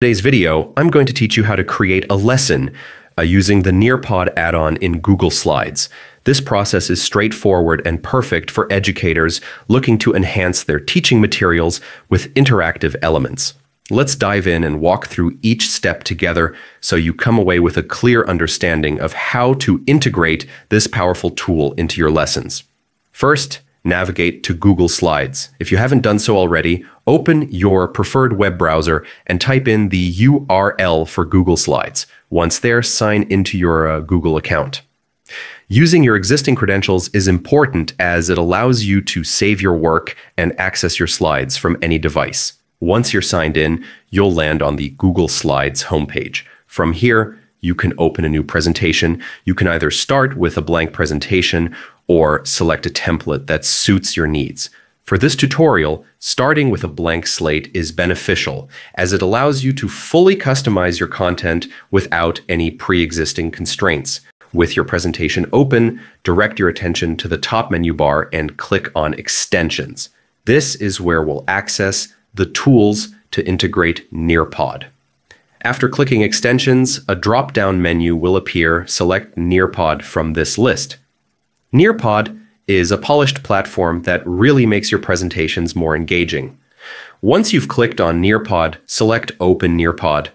Today's video, I'm going to teach you how to create a lesson using the Nearpod add-on in Google Slides. This process is straightforward and perfect for educators looking to enhance their teaching materials with interactive elements. Let's dive in and walk through each step together so you come away with a clear understanding of how to integrate this powerful tool into your lessons. First, navigate to Google Slides. If you haven't done so already, open your preferred web browser and type in the URL for Google Slides. Once there, sign into your Google account. Using your existing credentials is important as it allows you to save your work and access your slides from any device. Once you're signed in, you'll land on the Google Slides homepage. From here, you can open a new presentation. You can either start with a blank presentation or select a template that suits your needs. For this tutorial, starting with a blank slate is beneficial as it allows you to fully customize your content without any pre-existing constraints. With your presentation open, direct your attention to the top menu bar and click on Extensions. This is where we'll access the tools to integrate Nearpod. After clicking Extensions, a drop-down menu will appear. Select Nearpod from this list. Nearpod is a polished platform that really makes your presentations more engaging. Once you've clicked on Nearpod, select Open Nearpod.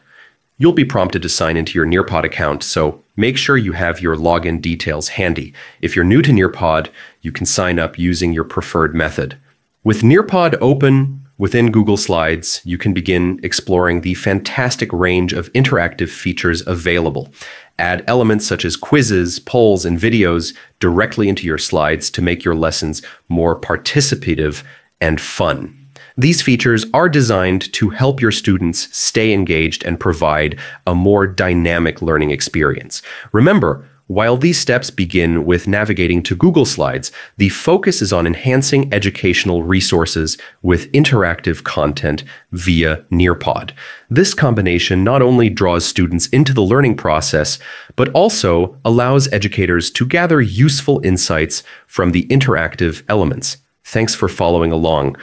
You'll be prompted to sign into your Nearpod account, so make sure you have your login details handy. If you're new to Nearpod, you can sign up using your preferred method. With Nearpod open within Google Slides, you can begin exploring the fantastic range of interactive features available. Add elements such as quizzes, polls, and videos directly into your slides to make your lessons more participative and fun. These features are designed to help your students stay engaged and provide a more dynamic learning experience. Remember, while these steps begin with navigating to Google Slides, the focus is on enhancing educational resources with interactive content via Nearpod. This combination not only draws students into the learning process, but also allows educators to gather useful insights from the interactive elements. Thanks for following along.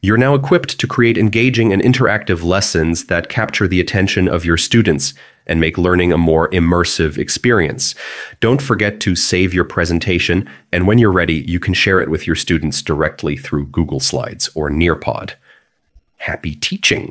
You're now equipped to create engaging and interactive lessons that capture the attention of your students and make learning a more immersive experience. Don't forget to save your presentation, and when you're ready, you can share it with your students directly through Google Slides or Nearpod. Happy teaching!